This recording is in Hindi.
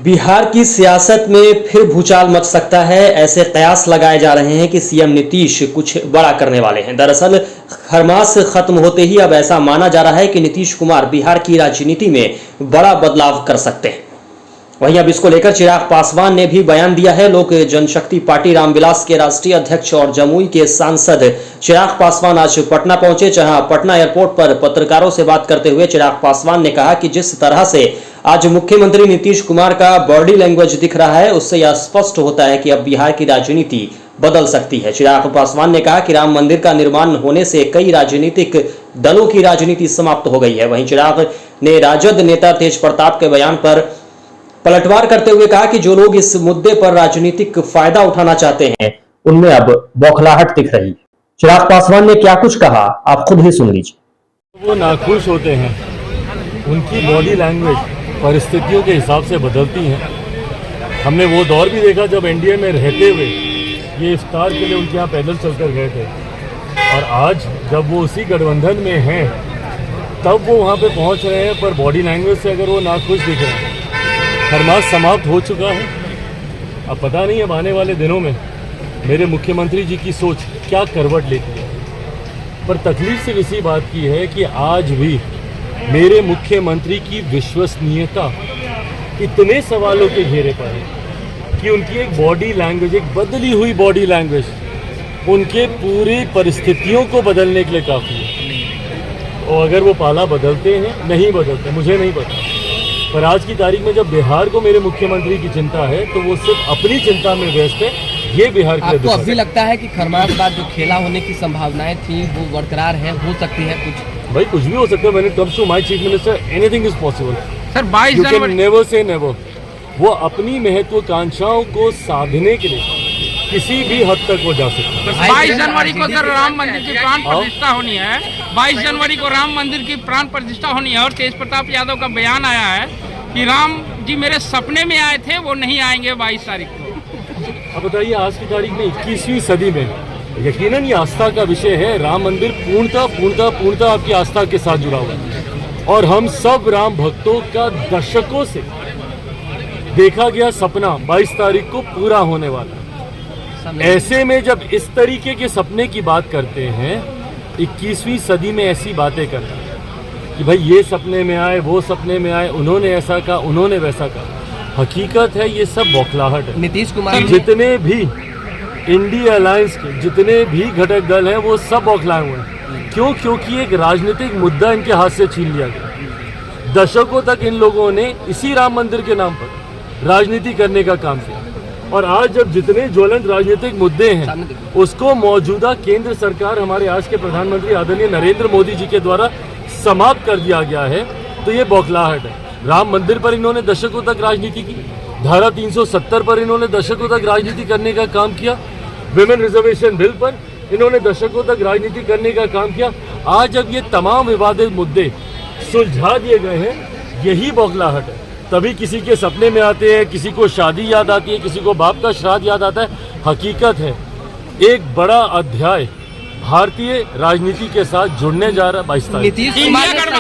बिहार की सियासत में फिर भूचाल मच सकता है। ऐसे कयास लगाए जा रहे हैं कि सीएम नीतीश कुछ बड़ा करने वाले हैं। दरअसल खरमास खत्म होते ही अब ऐसा माना जा रहा है कि नीतीश कुमार बिहार की राजनीति में बड़ा बदलाव कर सकते हैं। वहीं अब इसको लेकर चिराग पासवान ने भी बयान दिया है। लोक जनशक्ति पार्टी रामविलास के राष्ट्रीय अध्यक्ष और जमुई के सांसद चिराग पासवान आज पटना पहुंचे, जहां पटना एयरपोर्ट पर पत्रकारों से बात करते हुए चिराग पासवान ने कहा कि जिस तरह से आज मुख्यमंत्री नीतीश कुमार का बॉडी लैंग्वेज दिख रहा है, उससे यह स्पष्ट होता है कि अब बिहार की राजनीति बदल सकती है। चिराग पासवान ने कहा कि राम मंदिर का निर्माण होने से कई राजनीतिक दलों की राजनीति समाप्त हो गई है। वहीं चिराग ने राजद नेता तेज प्रताप के बयान पर पलटवार करते हुए कहा कि जो लोग इस मुद्दे पर राजनीतिक फायदा उठाना चाहते हैं, उनमें अब बौखलाहट दिख रही है। चिराग पासवान ने क्या कुछ कहा, आप खुद ही सुन लीजिए। वो नाखुश होते हैं, उनकी बॉडी लैंग्वेज परिस्थितियों के हिसाब से बदलती हैं। हमने वो दौर भी देखा जब एनडीए में रहते हुए ये इफ्तार के लिए उनके यहाँ पैदल चलकर गए थे, और आज जब वो उसी गठबंधन में हैं तब वो वहाँ पे पहुँच रहे हैं, पर बॉडी लैंग्वेज से अगर वो नाखुश दिख रहे हैं। खरमास समाप्त हो चुका है। अब पता नहीं अब आने वाले दिनों में मेरे मुख्यमंत्री जी की सोच क्या करवट लेती है, पर तकलीफ सिर्फ इसी बात की है कि आज भी मेरे मुख्यमंत्री की विश्वसनीयता इतने सवालों के घेरे पर है कि उनकी एक बॉडी लैंग्वेज, एक बदली हुई बॉडी लैंग्वेज उनके पूरी परिस्थितियों को बदलने के लिए काफ़ी है। और अगर वो पाला बदलते हैं, नहीं बदलते, मुझे नहीं पता, पर आज की तारीख में जब बिहार को मेरे मुख्यमंत्री की चिंता है तो वो सिर्फ अपनी चिंता में व्यस्त है। ये बिहार के लिए आपको अभी लगता है कि खरमास बाद जो खेला होने की संभावनाएं थी वो बरकरार है, हो सकती है? कुछ भाई कुछ भी हो सकता है। When it comes to my chief minister, anything is possible sir. 22 जनवरी नेवर से नेवर। वो अपनी महत्वाकांक्षाओं को साधने के लिए किसी भी हद तक वो जा सकता है। 22 जनवरी को सर राम मंदिर की प्राण प्रतिष्ठा होनी है। 22 जनवरी को राम मंदिर की प्राण प्रतिष्ठा होनी है, और तेज प्रताप यादव का बयान आया है कि राम जी मेरे सपने में आए थे, वो नहीं आएंगे 22 तारीख को। अब बताइए, आज की तारीख में 21वीं सदी में यकीनन ये आस्था का विषय है। राम मंदिर पूर्णतः आपकी आस्था के साथ जुड़ा हुआ है, और हम सब राम भक्तों का दशकों से देखा गया सपना 22 तारीख को पूरा होने वाला है। ऐसे में जब इस तरीके के सपने की बात करते हैं, 21वीं सदी में ऐसी बातें करना कि भाई ये सपने में आए, वो सपने में आए, उन्होंने ऐसा कहा, उन्होंने वैसा कहा, हकीकत है ये सब बौखलाहट है। नीतीश कुमार जितने भी इंडिया अलायंस के जितने भी घटक दल हैं वो सब बौखलाए हुए हैं। क्यों? क्योंकि एक राजनीतिक मुद्दा इनके हाथ से छीन लिया गया। दशकों तक इन लोगों ने इसी राम मंदिर के नाम पर राजनीति करने का काम किया, और आज जब जितने ज्वलंत राजनीतिक मुद्दे हैं उसको मौजूदा केंद्र सरकार, हमारे आज के प्रधानमंत्री आदरणीय नरेंद्र मोदी जी के द्वारा समाप्त कर दिया गया है, तो ये बौखलाहट है। राम मंदिर पर इन्होंने दशकों तक राजनीति की, धारा 370 पर इन्होंने दशकों तक राजनीति करने का काम किया, विमेन रिजर्वेशन बिल पर इन्होंने दशकों तक राजनीति करने का काम किया। आज जब ये तमाम विवादित मुद्दे सुलझा दिए गए हैं, यही बौखलाहट है। तभी किसी के सपने में आते हैं, किसी को शादी याद आती है, किसी को बाप का श्राद्ध याद आता है। हकीकत है एक बड़ा अध्याय भारतीय राजनीति के साथ जुड़ने जा रहा है 22 तारीख।